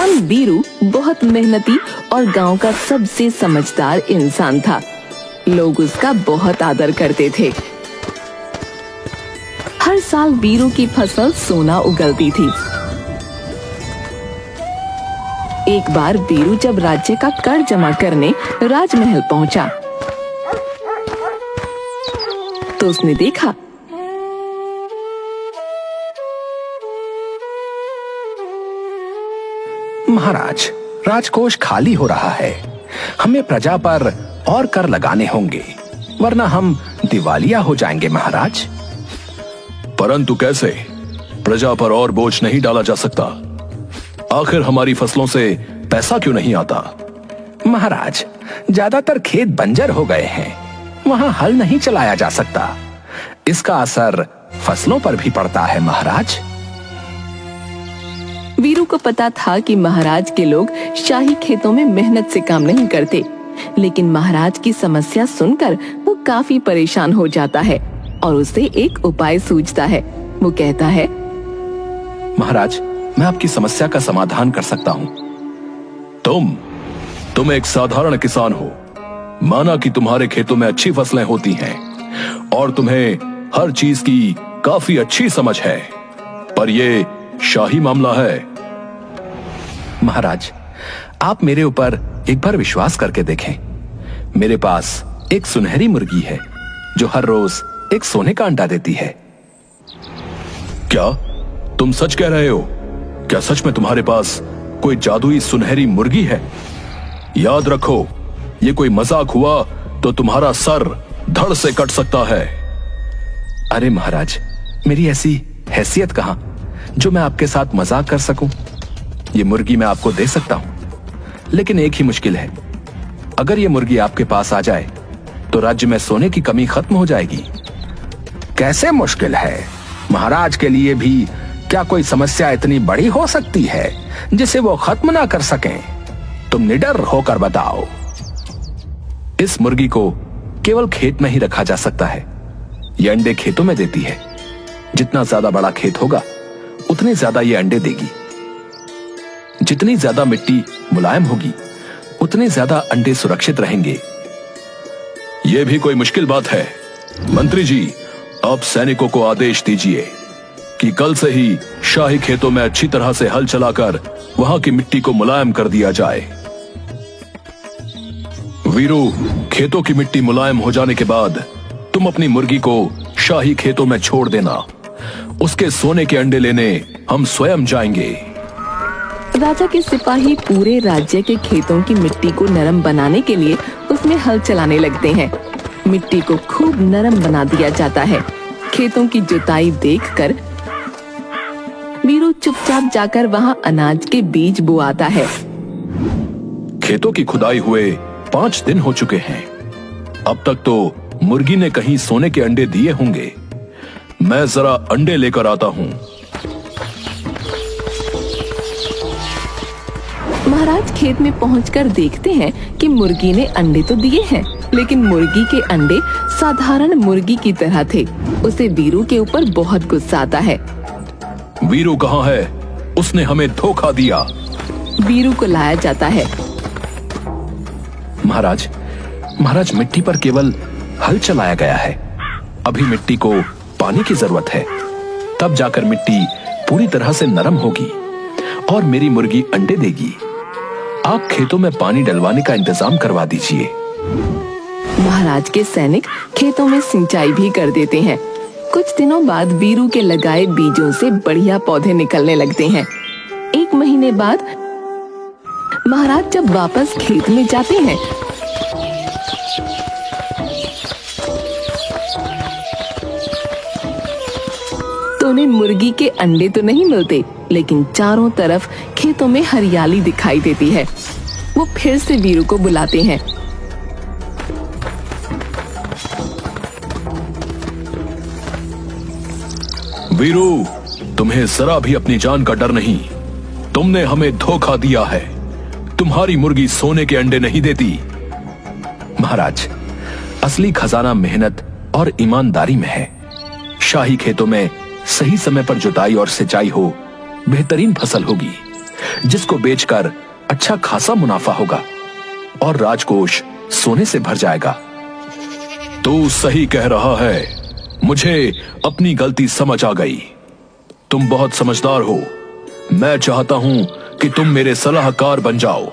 किसान बीरू बहुत मेहनती और गांव का सबसे समझदार इंसान था। लोग उसका बहुत आदर करते थे। हर साल बीरू की फसल सोना उगलती थी। एक बार बीरू जब राज्य का कर जमा करने राजमहल पहुंचा, तो उसने देखा महाराज, राजकोष खाली हो रहा है। हमें प्रजा पर और कर लगाने होंगे, वरना हम दिवालिया हो जाएंगे महाराज। परंतु कैसे? प्रजा पर और बोझ नहीं डाला जा सकता। आखिर हमारी फसलों से पैसा क्यों नहीं आता? महाराज, ज्यादातर खेत बंजर हो गए हैं, वहां हल नहीं चलाया जा सकता। इसका असर फसलों पर भी पड़ता है महाराज। वीरू को पता था कि महाराज के लोग शाही खेतों में मेहनत से काम नहीं करते, लेकिन महाराज की समस्या सुनकर वो काफी परेशान हो जाता है और उसे एक उपाय सूझता है। वो कहता है, महाराज, मैं आपकी समस्या का समाधान कर सकता हूँ। तुम एक साधारण किसान हो। माना कि तुम्हारे खेतों में अच्छी फसलें होती हैं और तुम्हें हर चीज की काफी अच्छी समझ है, पर ये शाही मामला है। महाराज, आप मेरे ऊपर एक बार विश्वास करके देखें। मेरे पास एक सुनहरी मुर्गी है जो हर रोज एक सोने का अंडा देती है। क्या तुम सच कह रहे हो? क्या सच में तुम्हारे पास कोई जादुई सुनहरी मुर्गी है? याद रखो, ये कोई मजाक हुआ तो तुम्हारा सर धड़ से कट सकता है। अरे महाराज, मेरी ऐसी हैसियत कहां जो मैं आपके साथ मजाक कर सकूं। ये मुर्गी मैं आपको दे सकता हूं, लेकिन एक ही मुश्किल है। अगर ये मुर्गी आपके पास आ जाए तो राज्य में सोने की कमी खत्म हो जाएगी। कैसे मुश्किल है? महाराज के लिए भी क्या कोई समस्या इतनी बड़ी हो सकती है जिसे वो खत्म ना कर सकें? तुम निडर होकर बताओ। इस मुर्गी को केवल खेत में ही रखा जा सकता है। ये अंडे खेतों में देती है। जितना ज्यादा बड़ा खेत होगा उतने ज्यादा ये अंडे देगी। जितनी ज्यादा मिट्टी मुलायम होगी उतने ज्यादा अंडे सुरक्षित रहेंगे। यह भी कोई मुश्किल बात है? मंत्री जी, अब सैनिकों को आदेश दीजिए कि कल से ही शाही खेतों में अच्छी तरह से हल चलाकर वहां की मिट्टी को मुलायम कर दिया जाए। वीरू, खेतों की मिट्टी मुलायम हो जाने के बाद तुम अपनी मुर्गी को शाही खेतों में छोड़ देना। उसके सोने के अंडे लेने हम स्वयं जाएंगे। राजा के सिपाही पूरे राज्य के खेतों की मिट्टी को नरम बनाने के लिए उसमें हल चलाने लगते हैं। मिट्टी को खूब नरम बना दिया जाता है। खेतों की जुताई देखकर वीरू चुपचाप जाकर वहां अनाज के बीज बोआता है। खेतों की खुदाई हुए 5 दिन हो चुके हैं। अब तक तो मुर्गी ने कहीं सोने के अंडे दिए होंगे। मैं जरा अंडे लेकर आता हूँ। महाराज खेत में पहुंचकर देखते हैं कि मुर्गी ने अंडे तो दिए हैं, लेकिन मुर्गी के अंडे साधारण मुर्गी की तरह थे। उसे वीरू के ऊपर बहुत गुस्सा आता है। वीरू कहाँ है? उसने हमें धोखा दिया। वीरू को लाया जाता है। महाराज, मिट्टी पर केवल हल चलाया गया है। अभी मिट्टी को पानी की जरूरत है, तब जाकर मिट्टी पूरी तरह से नरम होगी और मेरी मुर्गी अंडे देगी। आप खेतों में पानी डलवाने का इंतजाम करवा दीजिए। महाराज के सैनिक खेतों में सिंचाई भी कर देते हैं। कुछ दिनों बाद वीरू के लगाए बीजों से बढ़िया पौधे निकलने लगते हैं। 1 महीने बाद महाराज जब वापस खेत में जाते हैं तो उन्हें मुर्गी के अंडे तो नहीं मिलते, लेकिन चारों तरफ खेतों में हरियाली दिखाई देती है। वो फिर से वीरू को बुलाते हैं। वीरू, तुम्हें जरा भी अपनी जान का डर नहीं। तुमने हमें धोखा दिया है। तुम्हारी मुर्गी सोने के अंडे नहीं देती। महाराज, असली खजाना मेहनत और ईमानदारी में है। शाही खेतों में सही समय पर जुताई और सिंचाई हो, बेहतरीन फसल होगी। जिसको बेचकर अच्छा खासा मुनाफा होगा और राजकोष सोने से भर जाएगा। तू सही कह रहा है, मुझे अपनी गलती समझ आ गई। तुम बहुत समझदार हो। मैं चाहता हूं कि तुम मेरे सलाहकार बन जाओ।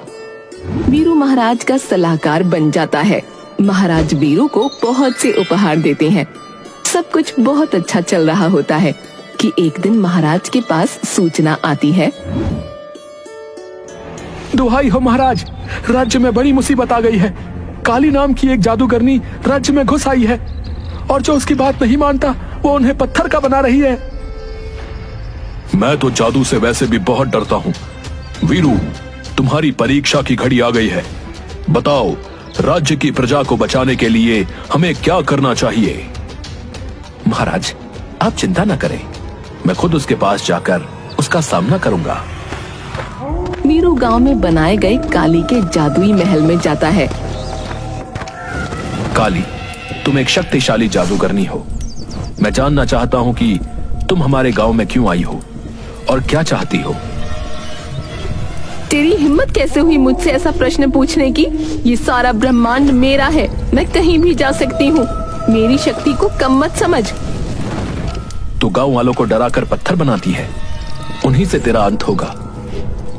वीरू महाराज का सलाहकार बन जाता है। महाराज वीरू को बहुत से उपहार देते हैं। सब कुछ बहुत अच्छा चल रहा होता है कि एक दिन महाराज के पास सूचना आती है। दुहाई हो महाराज, राज्य में बड़ी मुसीबत आ गई है। काली नाम की एक जादूगरनी राज्य में घुस आई है और जो उसकी बात नहीं मानता वो उन्हें पत्थर का बना रही है। मैं तो जादू से वैसे भी बहुत डरता हूं। वीरू, तुम्हारी परीक्षा की घड़ी आ गई है। बताओ, राज्य की प्रजा को बचाने के लिए हमें क्या करना चाहिए? महाराज, आप चिंता न करें, मैं खुद उसके पास जाकर उसका सामना करूंगा। वीरू गांव में बनाए गए काली के जादुई महल में जाता है। काली, तुम एक शक्तिशाली जादूगरनी हो। मैं जानना चाहता हूं कि तुम हमारे गांव में क्यों आई हो और क्या चाहती हो। तेरी हिम्मत कैसे हुई मुझसे ऐसा प्रश्न पूछने की? ये सारा ब्रह्मांड मेरा है, मैं कहीं भी जा सकती हूँ। मेरी शक्ति को कम मत समझ। तू गांव वालों को डराकर पत्थर बनाती है, उन्हीं से तेरा अंत होगा।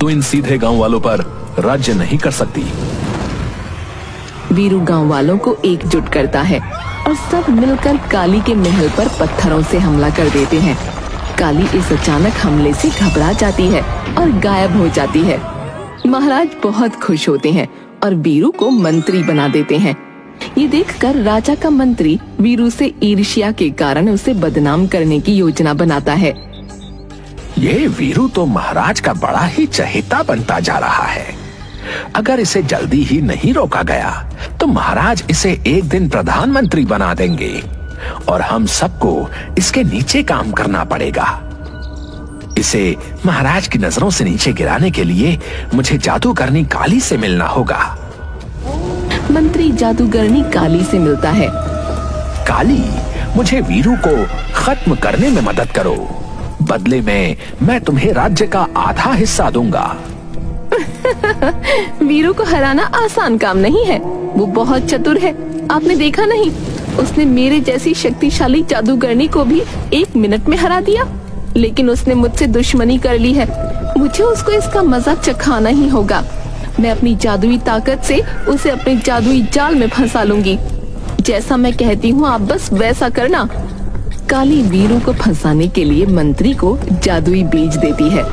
तू इन सीधे गांव वालों पर राज्य नहीं कर सकती। वीरू गांव वालों को एकजुट करता है और सब मिलकर काली के महल पर पत्थरों से हमला कर देते हैं। काली इस अचानक हमले से घबरा जाती है और गायब हो जाती है। महाराज बहुत खुश होते हैं और वीरू को मंत्री बना देते हैं। ये देखकर राजा का मंत्री वीरू से ईर्ष्या के कारण उसे बदनाम करने की योजना बनाता है। ये वीरू तो महाराज का बड़ा ही चहेता बनता जा रहा है। अगर इसे जल्दी ही नहीं रोका गया तो महाराज इसे एक दिन प्रधानमंत्री बना देंगे और हम सबको इसके नीचे काम करना पड़ेगा। इसे महाराज की नजरों से नीचे गिराने के लिए मुझे जादूगरनी काली से मिलना होगा। मंत्री जादूगरनी काली से मिलता है। काली, मुझे वीरू को खत्म करने में मदद करो। बदले में मैं तुम्हें राज्य का आधा हिस्सा दूंगा। वीरू को हराना आसान काम नहीं है। वो बहुत चतुर है। आपने देखा नहीं, उसने मेरे जैसी शक्तिशाली जादूगरनी को भी 1 मिनट में हरा दिया। लेकिन उसने मुझसे दुश्मनी कर ली है। मुझे उसको इसका मजा चखाना ही होगा। मैं अपनी जादुई ताकत से उसे अपने जादुई जाल में फंसा लूंगी। जैसा मैं कहती हूँ आप बस वैसा करना। काली वीरू को फंसाने के लिए मंत्री को जादुई बीज देती है।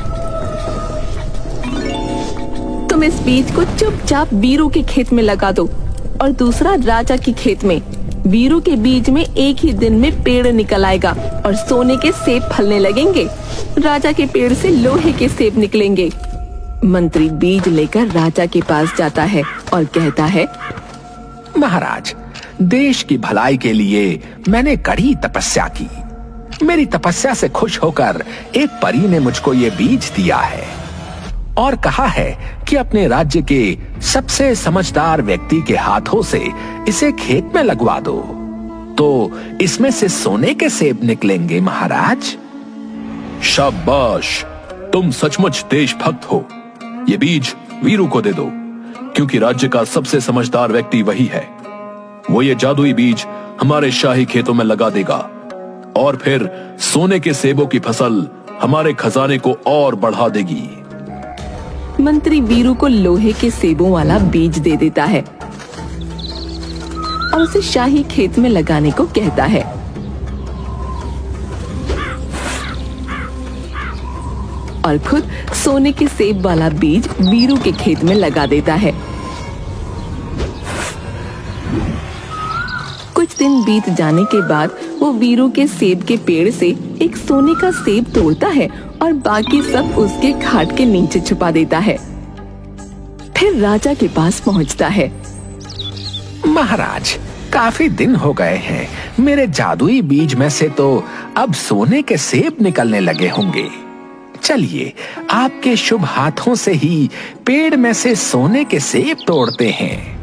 तुम इस बीज को चुपचाप वीरू के खेत में लगा दो और दूसरा राजा के खेत में। वीरू के बीज में एक ही दिन में पेड़ निकल आएगा और सोने के सेब फलने लगेंगे। राजा के पेड़ से लोहे के सेब निकलेंगे। मंत्री बीज लेकर राजा के पास जाता है और कहता है, महाराज, देश की भलाई के लिए मैंने कड़ी तपस्या की। मेरी तपस्या से खुश होकर एक परी ने मुझको ये बीज दिया है और कहा है कि अपने राज्य के सबसे समझदार व्यक्ति के हाथों से इसे खेत में लगवा दो तो इसमें से सोने के सेब निकलेंगे। महाराज, शाबाश, तुम सचमुच देशभक्त हो। ये बीज वीरू को दे दो, क्योंकि राज्य का सबसे समझदार व्यक्ति वही है। वो ये जादुई बीज हमारे शाही खेतों में लगा देगा और फिर सोने के सेबों की फसल हमारे खजाने को और बढ़ा देगी। मंत्री वीरू को लोहे के सेबों वाला बीज दे देता है और उसे शाही खेत में लगाने को कहता है। और खुद सोने के सेब वाला बीज वीरू के खेत में लगा देता है। कुछ दिन बीत जाने के बाद वो वीरू के सेब के पेड़ से एक सोने का सेब तोड़ता है और बाकी सब उसके खाट के नीचे छुपा देता है। फिर राजा के पास पहुंचता है। महाराज, काफी दिन हो गए हैं। मेरे जादुई बीज में से तो अब सोने के सेब निकलने लगे होंगे। चलिए, आपके शुभ हाथों से ही पेड़ में से सोने के सेब तोड़ते हैं।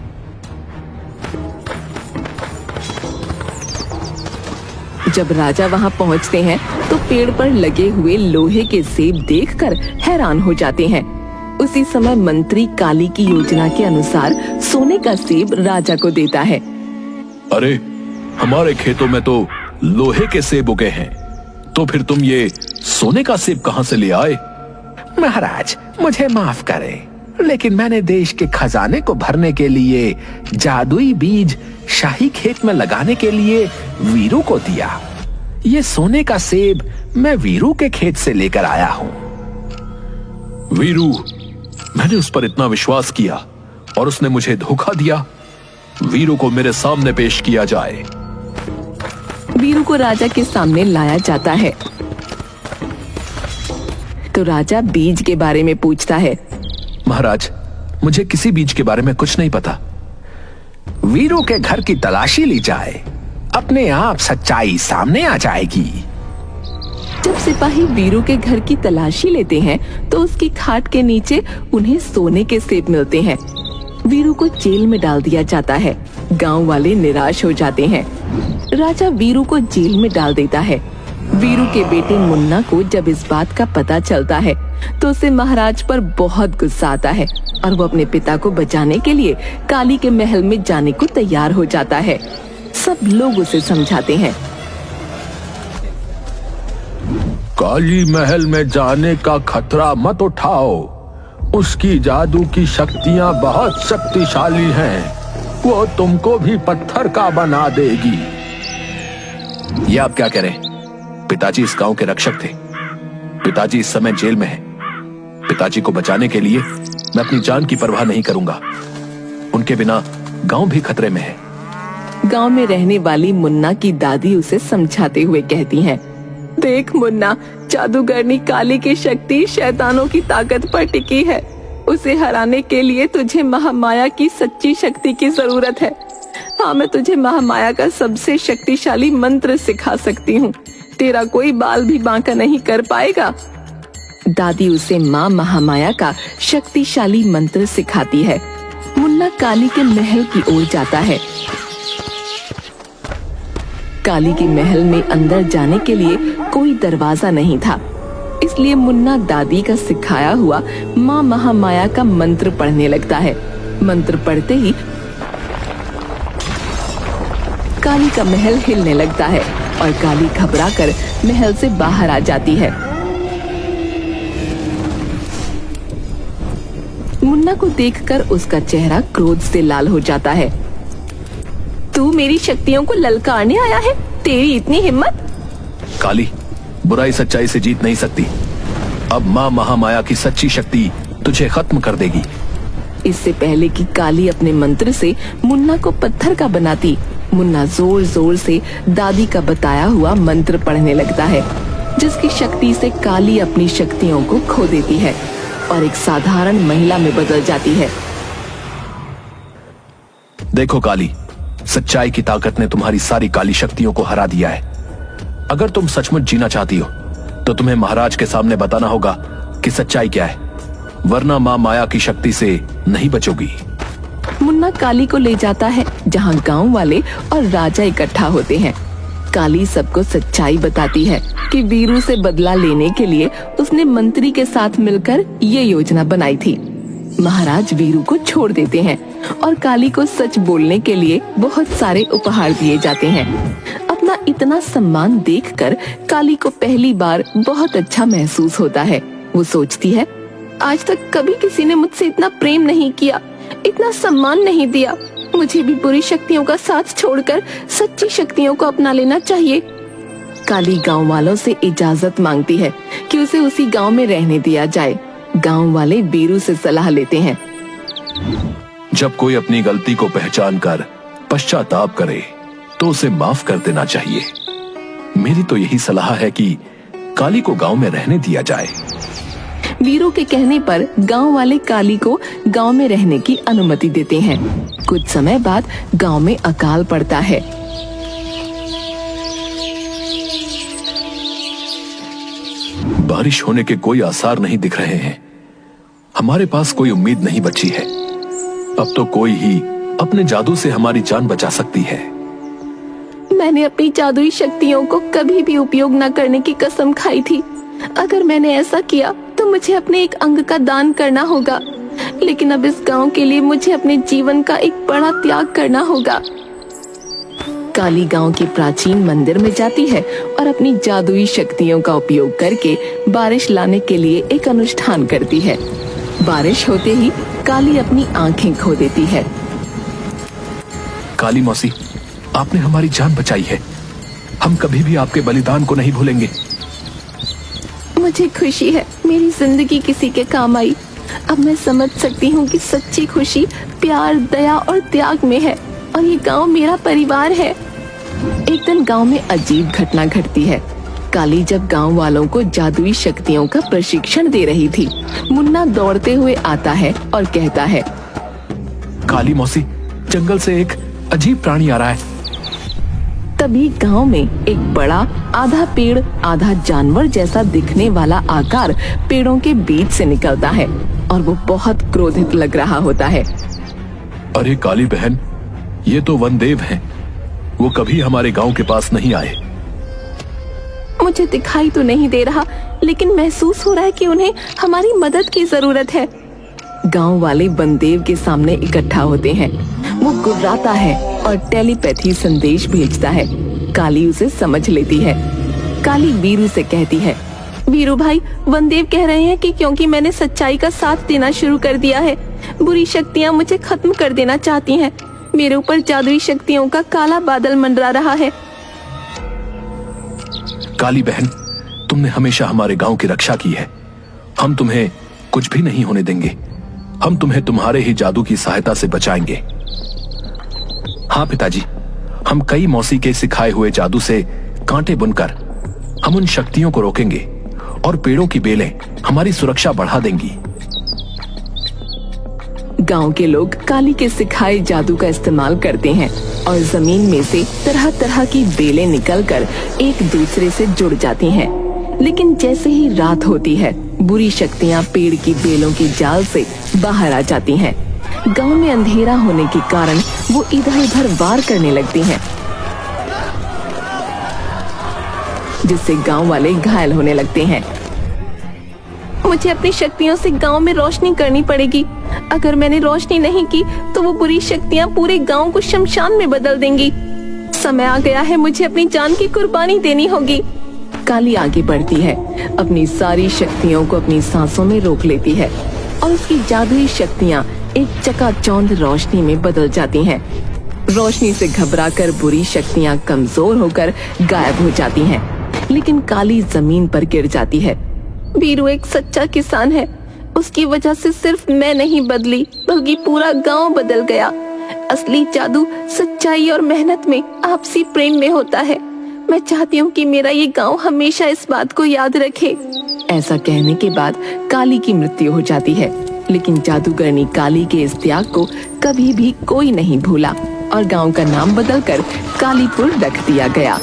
जब राजा वहां पहुंचते हैं तो पेड़ पर लगे हुए लोहे के सेब देखकर हैरान हो जाते हैं। उसी समय मंत्री काली की योजना के अनुसार सोने का सेब राजा को देता है। अरे, हमारे खेतों में तो लोहे के सेब उगे हैं, तो फिर तुम ये सोने का सेब कहां से ले आए? महाराज, मुझे माफ करें, लेकिन मैंने देश के खजाने को भरने के लिए जादुई बीज शाही खेत में लगाने के लिए वीरू को दिया। ये सोने का सेब मैं वीरू के खेत से लेकर आया हूँ। वीरू, मैंने उस पर इतना विश्वास किया और उसने मुझे धोखा दिया। वीरू को मेरे सामने पेश किया जाए। वीरू को राजा के सामने लाया जाता है तो राजा बीज के बारे में पूछता है। महाराज, मुझे किसी बीज के बारे में कुछ नहीं पता। वीरू के घर की तलाशी ली जाए, अपने आप सच्चाई सामने आ जाएगी। जब सिपाही वीरू के घर की तलाशी लेते हैं तो उसकी खाट के नीचे उन्हें सोने के सेब मिलते हैं। वीरू को जेल में डाल दिया जाता है। गांव वाले निराश हो जाते हैं। राजा वीरू को जेल में डाल देता है। वीरू के बेटे मुन्ना को जब इस बात का पता चलता है तो उसे महाराज पर बहुत गुस्सा आता है और वो अपने पिता को बचाने के लिए काली के महल में जाने को तैयार हो जाता है। सब लोग उसे समझाते हैं। काली महल में जाने का खतरा मत उठाओ, उसकी जादू की शक्तियां बहुत शक्तिशाली हैं, वो तुमको भी पत्थर का बना देगी। ये आप क्या कह रहे हैं? पिताजी इस गांव के रक्षक थे। पिताजी इस समय जेल में हैं। पिताजी को बचाने के लिए मैं अपनी जान की परवाह नहीं करूंगा। उनके बिना गांव भी खतरे में है। गांव में रहने वाली मुन्ना की दादी उसे समझाते हुए कहती हैं, देख मुन्ना, जादूगरनी काली की शक्ति शैतानों की ताकत पर टिकी है। उसे हराने के लिए तुझे महामाया की सच्ची शक्ति की जरूरत है। हाँ, मैं तुझे महामाया का सबसे शक्तिशाली मंत्र सिखा सकती हूँ। तेरा कोई बाल भी बांका नहीं कर पाएगा। दादी उसे माँ महामाया का शक्तिशाली मंत्र सिखाती है। मुन्ना काली के महल की ओर जाता है। काली के महल में अंदर जाने के लिए कोई दरवाजा नहीं था, इसलिए मुन्ना दादी का सिखाया हुआ माँ महामाया का मंत्र पढ़ने लगता है। मंत्र पढ़ते ही काली का महल हिलने लगता है और काली घबराकर महल से बाहर आ जाती है। मुन्ना को देखकर उसका चेहरा क्रोध से लाल हो जाता है। तू मेरी शक्तियों को ललकारने आया है? तेरी इतनी हिम्मत? काली, बुराई सच्चाई से जीत नहीं सकती। अब माँ महामाया की सच्ची शक्ति तुझे खत्म कर देगी। इससे पहले कि काली अपने मंत्र से मुन्ना को पत्थर का बनाती, मुन्ना जोर जोर से दादी का बताया हुआ मंत्र पढ़ने लगता है, जिसकी शक्ति से काली अपनी शक्तियों को खो देती है और एक साधारण महिला में बदल जाती है। देखो काली, सच्चाई की ताकत ने तुम्हारी सारी काली शक्तियों को हरा दिया है। अगर तुम सचमुच जीना चाहती हो तो तुम्हें महाराज के सामने बताना होगा कि सच्चाई क्या है, वरना माँ माया की शक्ति से नहीं बचोगी। मुन्ना काली को ले जाता है जहाँ गांव वाले और राजा इकट्ठा होते हैं। काली सबको सच्चाई बताती है कि वीरू से बदला लेने के लिए उसने मंत्री के साथ मिलकर ये योजना बनाई थी। महाराज वीरू को छोड़ देते हैं और काली को सच बोलने के लिए बहुत सारे उपहार दिए जाते हैं। अपना इतना सम्मान देखकर काली को पहली बार बहुत अच्छा महसूस होता है। वो सोचती है, आज तक कभी किसी ने मुझसे इतना प्रेम नहीं किया, इतना सम्मान नहीं दिया। मुझे भी बुरी शक्तियों का साथ छोड़कर सच्ची शक्तियों को अपना लेना चाहिए। काली गांव वालों से इजाजत मांगती है कि उसे उसी गांव में रहने दिया जाए। गांव वाले वीरू से सलाह लेते हैं। जब कोई अपनी गलती को पहचान कर पश्चाताप करे तो उसे माफ कर देना चाहिए। मेरी तो यही सलाह है कि काली को गांव में रहने दिया जाए। वीरू के कहने पर गांव वाले काली को गांव में रहने की अनुमति देते हैं। कुछ समय बाद गांव में अकाल पड़ता है। बारिश होने के कोई आसार नहीं दिख रहे हैं। हमारे पास कोई उम्मीद नहीं बची है। अब तो कोई ही अपने जादू से हमारी जान बचा सकती है। मैंने अपनी जादुई शक्तियों को कभी भी उपयोग न करने की कसम खाई थी। अगर मैंने ऐसा किया तो मुझे अपने एक अंग का दान करना होगा, लेकिन अब इस गांव के लिए मुझे अपने जीवन का एक बड़ा त्याग करना होगा। काली गांव के प्राचीन मंदिर में जाती है और अपनी जादुई शक्तियों का उपयोग करके बारिश लाने के लिए एक अनुष्ठान करती है। बारिश होते ही काली अपनी आंखें खो देती है। काली मौसी, आपने हमारी जान बचाई है। हम कभी भी आपके बलिदान को नहीं भूलेंगे। मुझे खुशी है मेरी जिंदगी किसी के काम आई। अब मैं समझ सकती हूँ कि सच्ची खुशी प्यार, दया और त्याग में है, और ये गांव मेरा परिवार है। एक दिन गांव में अजीब घटना घटती है। काली जब गांव वालों को जादुई शक्तियों का प्रशिक्षण दे रही थी, मुन्ना दौड़ते हुए आता है और कहता है, काली मौसी, जंगल से एक अजीब प्राणी आ रहा है। तभी गांव में एक बड़ा आधा पेड़ आधा जानवर जैसा दिखने वाला आकार पेड़ों के बीच से निकलता है और वो बहुत क्रोधित लग रहा होता है। अरे काली बहन, ये तो वनदेव हैं। वो कभी हमारे गांव के पास नहीं आए। मुझे दिखाई तो नहीं दे रहा, लेकिन महसूस हो रहा है कि उन्हें हमारी मदद की जरूरत है। गांव वाले वनदेव के सामने इकट्ठा होते हैं। वो गुर्राता है और टेलीपैथी संदेश भेजता है। काली उसे समझ लेती है। काली वीरू से कहती है, वीरू भाई, वनदेव कह रहे हैं कि क्योंकि मैंने सच्चाई का साथ देना शुरू कर दिया है, बुरी शक्तियाँ मुझे खत्म कर देना चाहती हैं। मेरे ऊपर जादुई शक्तियों का काला बादल मंडरा रहा है। काली बहन, तुमने हमेशा हमारे गांव की रक्षा की है। हम तुम्हें कुछ भी नहीं होने देंगे। हम तुम्हें तुम्हारे ही जादू की सहायता से बचाएंगे। हाँ पिताजी, हम कई मौसी के सिखाए हुए जादू से कांटे बुनकर हम उन शक्तियों को रोकेंगे और पेड़ों की बेलें हमारी सुरक्षा बढ़ा देंगी। गांव के लोग काली के सिखाए जादू का इस्तेमाल करते हैं और जमीन में से तरह तरह की बेलें निकलकर एक दूसरे से जुड़ जाती हैं। लेकिन जैसे ही रात होती है, बुरी शक्तियां पेड़ की बेलों की जाल से बाहर आ जाती हैं। गांव में अंधेरा होने के कारण वो इधर उधर वार करने लगती हैं, जिससे गांव वाले घायल होने लगते हैं। मुझे अपनी शक्तियों से गांव में रोशनी करनी पड़ेगी। अगर मैंने रोशनी नहीं की तो वो बुरी शक्तियां पूरे गांव को शमशान में बदल देंगी। समय आ गया है, मुझे अपनी जान की कुर्बानी देनी होगी। काली आगे बढ़ती है, अपनी सारी शक्तियों को अपनी सांसों में रोक लेती है और उसकी जादुई शक्तियां एक चकाचौंध रोशनी में बदल जाती हैं। रोशनी से घबराकर बुरी शक्तियां कमजोर होकर गायब हो जाती हैं, लेकिन काली जमीन पर गिर जाती है। वीरू एक सच्चा किसान है। उसकी वजह से सिर्फ मैं नहीं बदली, बल्कि पूरा गांव बदल गया। असली जादू सच्चाई और मेहनत में, आपसी प्रेम में होता है। मैं चाहती हूँ कि मेरा ये गांव हमेशा इस बात को याद रखे। ऐसा कहने के बाद काली की मृत्यु हो जाती है, लेकिन जादूगरनी काली के इस त्याग को कभी भी कोई नहीं भूला और गांव का नाम बदलकर कालीपुर रख दिया गया।